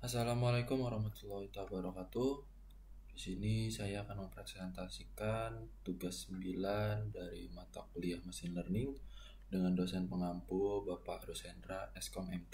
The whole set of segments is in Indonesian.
Assalamualaikum warahmatullahi wabarakatuh. Di sini saya akan mempresentasikan tugas 9 dari mata kuliah Mesin Learning dengan dosen pengampu Bapak Rusendra Eskom MT.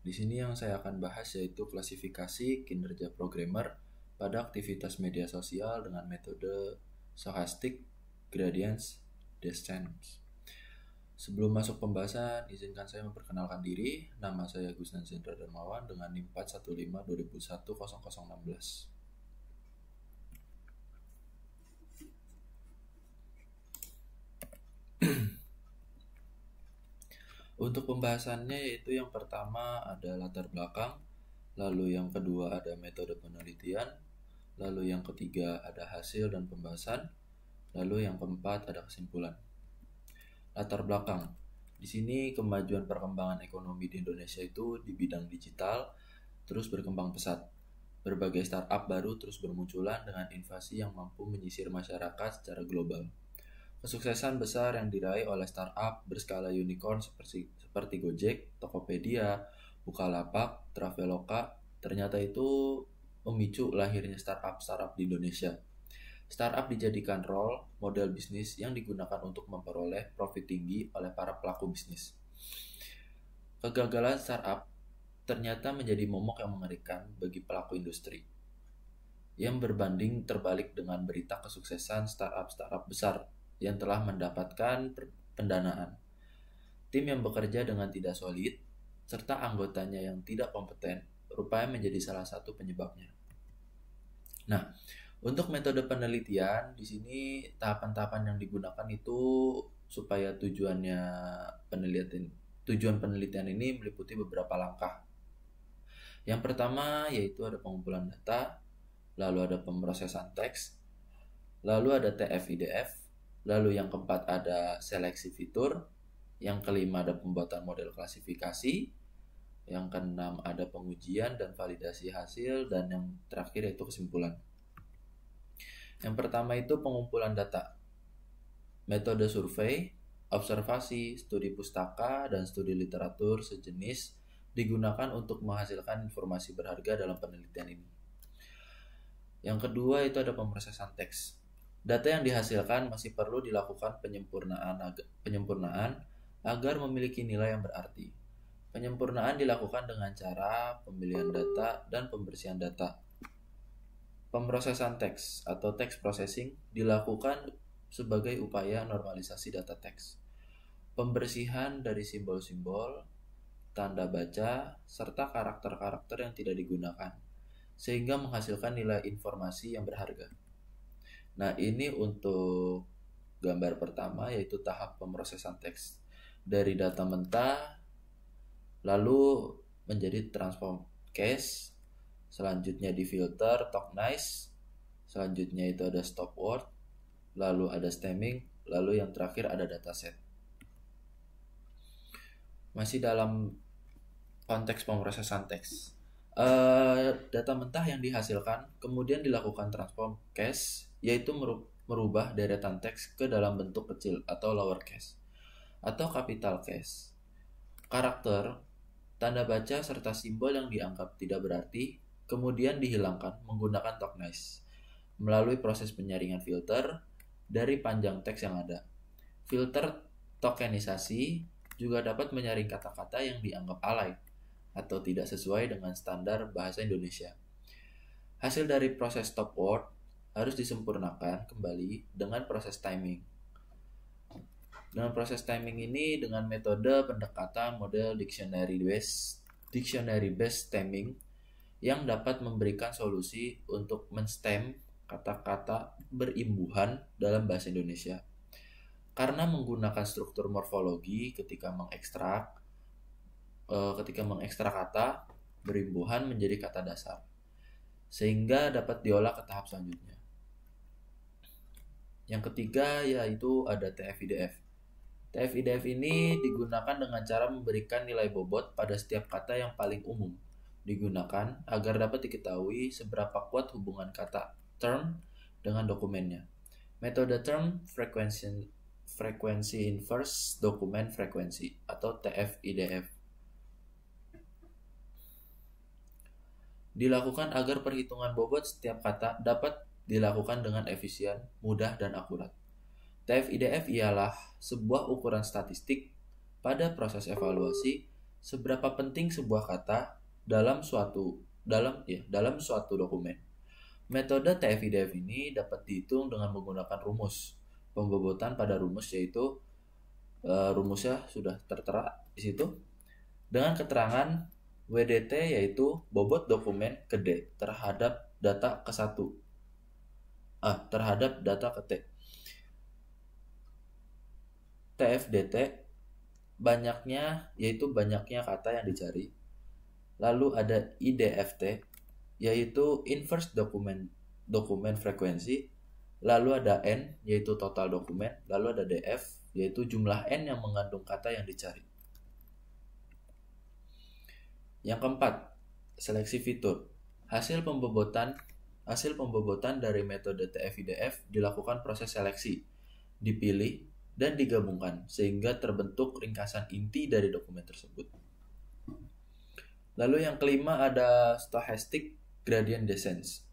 Di sini yang saya akan bahas yaitu klasifikasi kinerja programmer pada aktivitas media sosial dengan metode Stochastic Gradient Descent. Sebelum masuk pembahasan, izinkan saya memperkenalkan diri. Nama saya Gusnan Zendra Darmawan dengan NIM 415-2001-0016. Untuk pembahasannya yaitu yang pertama ada latar belakang, lalu yang kedua ada metode penelitian, lalu yang ketiga ada hasil dan pembahasan, lalu yang keempat ada kesimpulan. Latar belakang. Di sini kemajuan perkembangan ekonomi di Indonesia itu di bidang digital terus berkembang pesat. Berbagai startup baru terus bermunculan dengan inovasi yang mampu menyisir masyarakat secara global. Kesuksesan besar yang diraih oleh startup berskala unicorn seperti Gojek, Tokopedia, Bukalapak, Traveloka ternyata itu memicu lahirnya startup di Indonesia. Startup dijadikan role model bisnis yang digunakan untuk memperoleh profit tinggi oleh para pelaku bisnis. Kegagalan startup ternyata menjadi momok yang mengerikan bagi pelaku industri, yang berbanding terbalik dengan berita kesuksesan startup besar yang telah mendapatkan pendanaan. Tim yang bekerja dengan tidak solid, serta anggotanya yang tidak kompeten, rupanya menjadi salah satu penyebabnya. Nah, untuk metode penelitian, di sini tahapan-tahapan yang digunakan itu supaya tujuan penelitian ini meliputi beberapa langkah. Yang pertama yaitu ada pengumpulan data, lalu ada pemrosesan teks, lalu ada TF-IDF, lalu yang keempat ada seleksi fitur, yang kelima ada pembuatan model klasifikasi, yang keenam ada pengujian dan validasi hasil, dan yang terakhir yaitu kesimpulan. Yang pertama itu pengumpulan data. Metode survei, observasi, studi pustaka, dan studi literatur sejenis digunakan untuk menghasilkan informasi berharga dalam penelitian ini. Yang kedua itu ada pemrosesan teks. Data yang dihasilkan masih perlu dilakukan penyempurnaan agar memiliki nilai yang berarti. Penyempurnaan dilakukan dengan cara pemilihan data dan pembersihan data. Pemrosesan teks atau text processing dilakukan sebagai upaya normalisasi data teks. Pembersihan dari simbol-simbol, tanda baca, serta karakter-karakter yang tidak digunakan, sehingga menghasilkan nilai informasi yang berharga. Nah, ini untuk gambar pertama yaitu tahap pemrosesan teks. Dari data mentah, lalu menjadi transform case, selanjutnya di filter, tokenize, selanjutnya itu ada stop word, lalu ada stemming, lalu yang terakhir ada dataset. Masih dalam konteks pemrosesan teks, data mentah yang dihasilkan kemudian dilakukan transform case, yaitu merubah deretan teks ke dalam bentuk kecil atau lowercase atau capital case. Karakter, tanda baca serta simbol yang dianggap tidak berarti kemudian dihilangkan menggunakan tokenize melalui proses penyaringan filter dari panjang teks yang ada. Filter tokenisasi juga dapat menyaring kata-kata yang dianggap alay atau tidak sesuai dengan standar bahasa Indonesia. Hasil dari proses stop word harus disempurnakan kembali dengan proses timing. Dengan proses timing ini dengan metode pendekatan model dictionary based stemming yang dapat memberikan solusi untuk men-stem kata-kata berimbuhan dalam bahasa Indonesia. Karena menggunakan struktur morfologi ketika mengekstrak kata berimbuhan menjadi kata dasar, sehingga dapat diolah ke tahap selanjutnya. Yang ketiga yaitu ada TF-IDF. TF-IDF ini digunakan dengan cara memberikan nilai bobot pada setiap kata yang paling umum digunakan agar dapat diketahui seberapa kuat hubungan kata term dengan dokumennya. Metode term frequency inverse document frequency atau TF-IDF. dilakukan agar perhitungan bobot setiap kata dapat dilakukan dengan efisien, mudah, dan akurat. TF-IDF ialah sebuah ukuran statistik pada proses evaluasi seberapa penting sebuah kata dalam suatu dokumen. Metode TF-IDF ini dapat dihitung dengan menggunakan rumus pembobotan pada rumus, yaitu rumusnya sudah tertera di situ dengan keterangan WDT, yaitu bobot dokumen ke D terhadap data ke 1 terhadap data ke T. TFDT yaitu banyaknya kata yang dicari. Lalu ada IDFT, yaitu inverse dokumen frekuensi. Lalu ada N, yaitu total dokumen. Lalu ada DF, yaitu jumlah N yang mengandung kata yang dicari. Yang keempat, seleksi fitur. Hasil pembobotan dari metode TF-IDF dilakukan proses seleksi, dipilih, dan digabungkan sehingga terbentuk ringkasan inti dari dokumen tersebut. Lalu yang kelima ada stochastic gradient descent.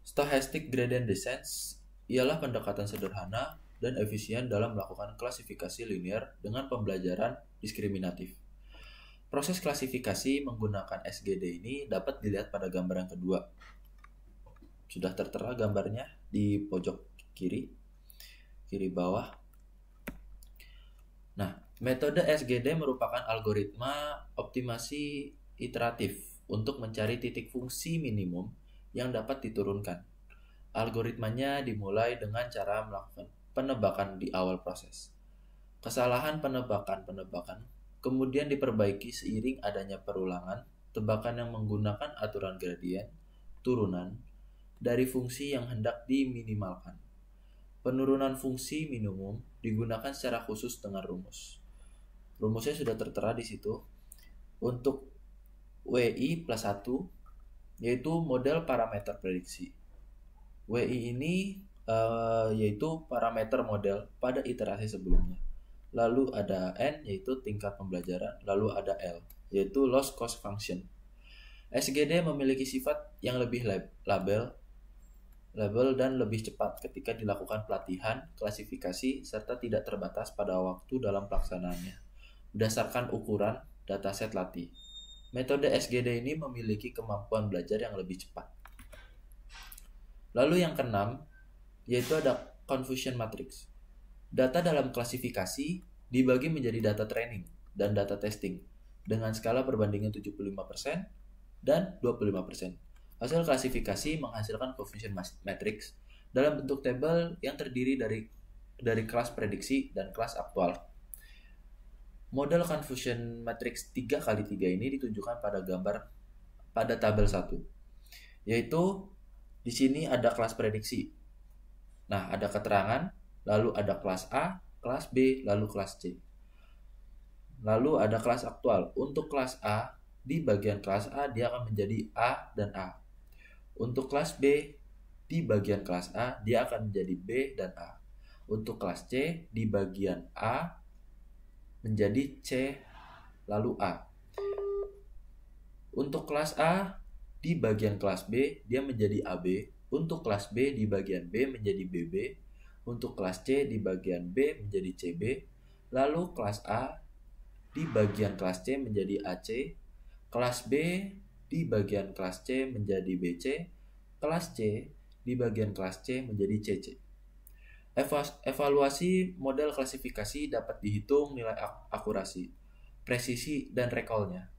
Stochastic gradient descent ialah pendekatan sederhana dan efisien dalam melakukan klasifikasi linear dengan pembelajaran diskriminatif. Proses klasifikasi menggunakan SGD ini dapat dilihat pada gambar yang kedua. Sudah tertera gambarnya di pojok kiri bawah. Nah, metode SGD merupakan algoritma optimasi iteratif untuk mencari titik fungsi minimum yang dapat diturunkan. Algoritmanya dimulai dengan cara melakukan penebakan di awal proses. Kesalahan penebakan kemudian diperbaiki seiring adanya perulangan tebakan yang menggunakan aturan gradien turunan dari fungsi yang hendak diminimalkan. Penurunan fungsi minimum digunakan secara khusus dengan rumus. Rumusnya sudah tertera di situ. Untuk WI plus 1, yaitu model parameter prediksi. WI ini yaitu parameter model pada iterasi sebelumnya. Lalu ada N, yaitu tingkat pembelajaran. Lalu ada L, yaitu loss cost function. SGD memiliki sifat yang lebih label dan lebih cepat ketika dilakukan pelatihan, klasifikasi, serta tidak terbatas pada waktu dalam pelaksanaannya, berdasarkan ukuran dataset latih. Metode SGD ini memiliki kemampuan belajar yang lebih cepat. Lalu yang keenam, yaitu ada confusion matrix. Data dalam klasifikasi dibagi menjadi data training dan data testing dengan skala perbandingan 75% dan 25%. Hasil klasifikasi menghasilkan confusion matrix dalam bentuk tabel yang terdiri dari kelas prediksi dan kelas aktual. Model confusion matrix 3x3 ini ditunjukkan pada tabel 1. Yaitu di sini ada kelas prediksi. Nah, ada keterangan, lalu ada kelas A, kelas B, lalu kelas C. Lalu ada kelas aktual. Untuk kelas A, di bagian kelas A dia akan menjadi A dan A. Untuk kelas B, di bagian kelas A, dia akan menjadi B dan A. Untuk kelas C, di bagian A, menjadi C, lalu A. Untuk kelas A, di bagian kelas B, dia menjadi AB. Untuk kelas B, di bagian B, menjadi BB. Untuk kelas C, di bagian B, menjadi CB. Lalu kelas A, di bagian kelas C, menjadi AC. Kelas B, di bagian kelas C menjadi BC, kelas C di bagian kelas C menjadi CC. Evaluasi model klasifikasi dapat dihitung nilai akurasi, presisi, dan recall-nya.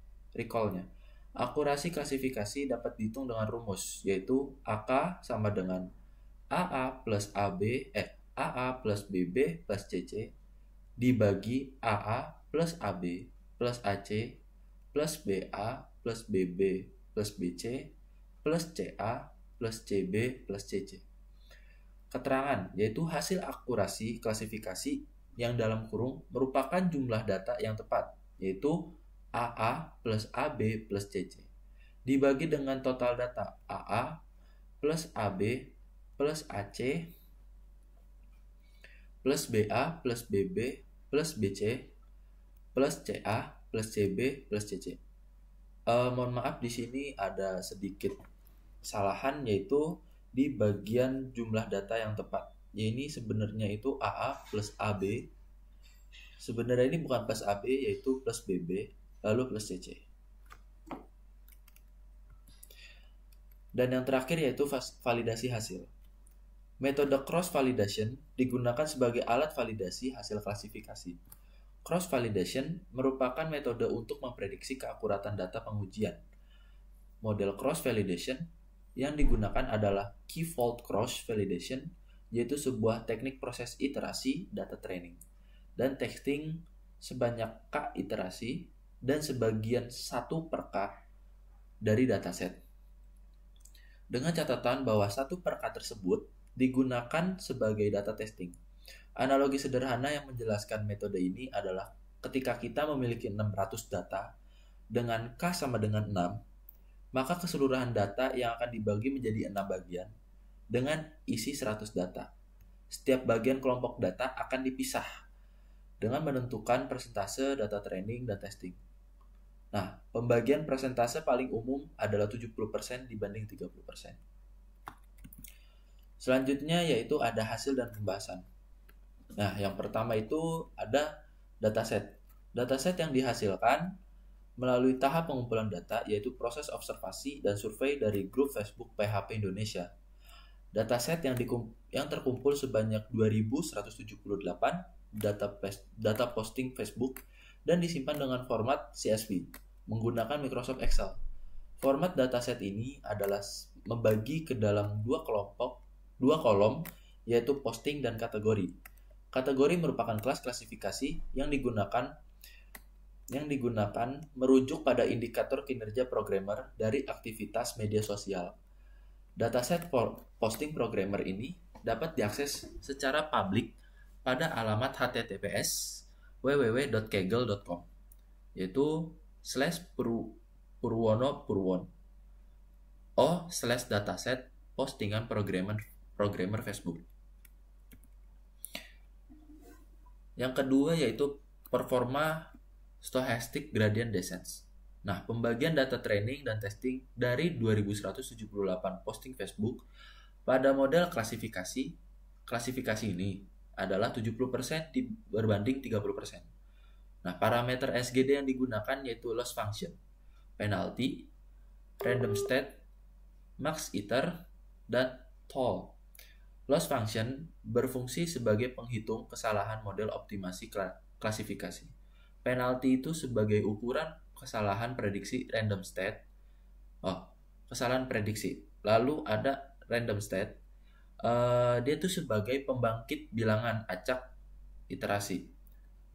Akurasi klasifikasi dapat dihitung dengan rumus, yaitu AK sama dengan AA plus BB plus CC dibagi AA plus AB plus AC plus BA plus BB plus BC plus CA plus CB plus CC. Keterangan, yaitu hasil akurasi klasifikasi yang dalam kurung merupakan jumlah data yang tepat, yaitu AA plus AB plus CC dibagi dengan total data AA plus AB plus AC plus BA plus BB plus BC plus CA plus CB plus CC. Mohon maaf, di sini ada sedikit kesalahan, yaitu di bagian jumlah data yang tepat. Ya, ini sebenarnya itu AA plus AB. Sebenarnya ini bukan plus AB, yaitu plus BB lalu plus CC. Dan yang terakhir yaitu validasi hasil. Metode cross validation digunakan sebagai alat validasi hasil klasifikasi. Cross validation merupakan metode untuk memprediksi keakuratan data pengujian. Model cross validation yang digunakan adalah key-fold cross validation, yaitu sebuah teknik proses iterasi data training dan testing sebanyak K iterasi dan sebagian 1/K dari dataset. Dengan catatan bahwa 1/K tersebut digunakan sebagai data testing. Analogi sederhana yang menjelaskan metode ini adalah ketika kita memiliki 600 data dengan K sama dengan 6, maka keseluruhan data yang akan dibagi menjadi 6 bagian dengan isi 100 data. Setiap bagian kelompok data akan dipisah dengan menentukan persentase data training dan testing. Nah, pembagian persentase paling umum adalah 70% dibanding 30%. Selanjutnya yaitu ada hasil dan pembahasan. Nah, yang pertama itu ada dataset. Dataset yang dihasilkan melalui tahap pengumpulan data, yaitu proses observasi dan survei dari grup Facebook PHP Indonesia. Dataset yang terkumpul sebanyak 2178 data posting Facebook dan disimpan dengan format CSV menggunakan Microsoft Excel. Format dataset ini adalah membagi ke dalam dua kolom, yaitu posting dan kategori. Kategori merupakan kelas klasifikasi yang digunakan merujuk pada indikator kinerja programmer dari aktivitas media sosial. Dataset posting programmer ini dapat diakses secara publik pada alamat https www.kaggle.com, yaitu /purwono/dataset postingan programmer Facebook. Yang kedua yaitu performa stochastic gradient descent. Nah, pembagian data training dan testing dari 2178 posting Facebook pada model klasifikasi ini adalah 70% berbanding 30%. Nah, parameter SGD yang digunakan yaitu loss function, penalty, random state, max iter, dan toll. Loss function berfungsi sebagai penghitung kesalahan model optimasi klasifikasi. Penalty itu sebagai ukuran kesalahan prediksi random state. Kesalahan prediksi. Lalu ada random state. Dia itu sebagai pembangkit bilangan acak iterasi.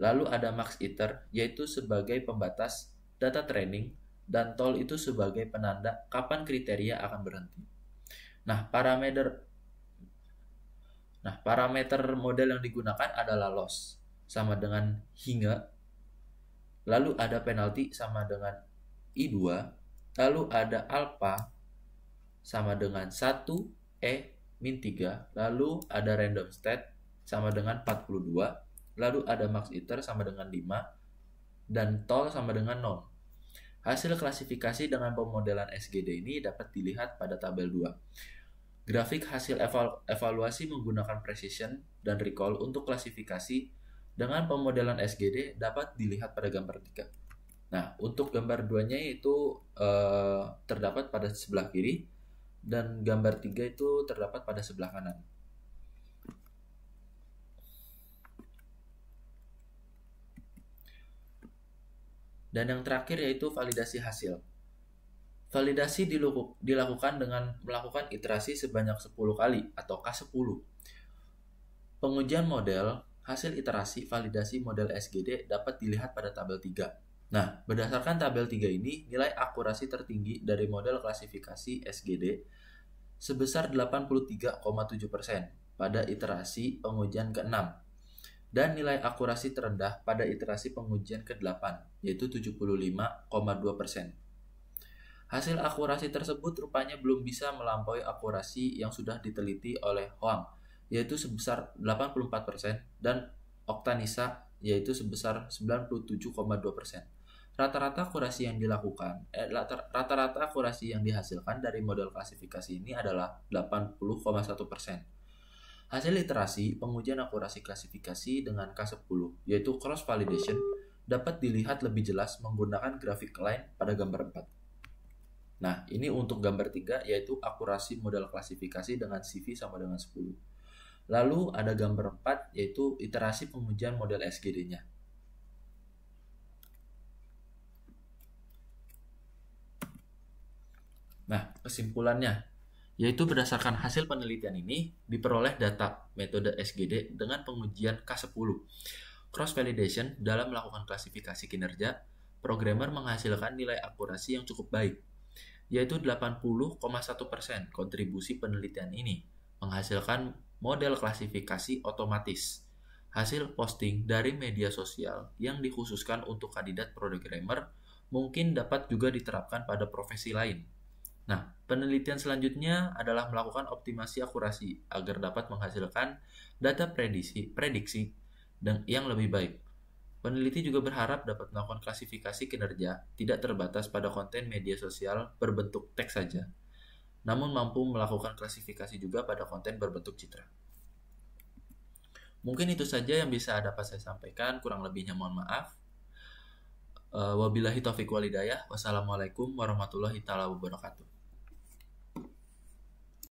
Lalu ada max iter, yaitu sebagai pembatas data training, dan toll itu sebagai penanda kapan kriteria akan berhenti. Nah, parameter model yang digunakan adalah loss sama dengan hingga, lalu ada penalty sama dengan I2, lalu ada alpha sama dengan 1 E-3, lalu ada random state sama dengan 42, lalu ada max iter sama dengan 5, dan toll sama dengan 0. Hasil klasifikasi dengan pemodelan SGD ini dapat dilihat pada tabel 2. Grafik hasil evaluasi menggunakan precision dan recall untuk klasifikasi dengan pemodelan SGD dapat dilihat pada gambar 3. Nah, untuk gambar 2-nya itu terdapat pada sebelah kiri, dan gambar 3 itu terdapat pada sebelah kanan. Dan yang terakhir yaitu validasi hasil. Validasi dilakukan dengan melakukan iterasi sebanyak 10 kali atau K10. Pengujian model hasil iterasi validasi model SGD dapat dilihat pada tabel 3. Nah, berdasarkan tabel 3 ini, nilai akurasi tertinggi dari model klasifikasi SGD sebesar 83,7% pada iterasi pengujian ke-6 dan nilai akurasi terendah pada iterasi pengujian ke-8, yaitu 75,2%. Hasil akurasi tersebut rupanya belum bisa melampaui akurasi yang sudah diteliti oleh Hoang, yaitu sebesar 84%, dan Oktanisa, yaitu sebesar 97,2%. Rata-rata akurasi yang dihasilkan dari model klasifikasi ini adalah 80,1%. Hasil iterasi pengujian akurasi klasifikasi dengan K10, yaitu cross validation, dapat dilihat lebih jelas menggunakan grafik line pada gambar 4. Nah, ini untuk gambar 3, yaitu akurasi model klasifikasi dengan CV sama dengan 10. Lalu ada gambar 4, yaitu iterasi pengujian model SGD-nya. Nah, kesimpulannya, yaitu berdasarkan hasil penelitian ini, diperoleh data metode SGD dengan pengujian K10. Cross validation dalam melakukan klasifikasi kinerja, programmer menghasilkan nilai akurasi yang cukup baik, yaitu 80,1%. Kontribusi penelitian ini menghasilkan model klasifikasi otomatis. Hasil posting dari media sosial yang dikhususkan untuk kandidat programmer mungkin dapat juga diterapkan pada profesi lain. Nah, penelitian selanjutnya adalah melakukan optimasi akurasi agar dapat menghasilkan data prediksi yang lebih baik. Peneliti juga berharap dapat melakukan klasifikasi kinerja tidak terbatas pada konten media sosial berbentuk teks saja, namun mampu melakukan klasifikasi juga pada konten berbentuk citra. Mungkin itu saja yang bisa dapat saya sampaikan, kurang lebihnya mohon maaf. Wabillahi taufiq wal hidayah. Wassalamualaikum warahmatullahi wabarakatuh.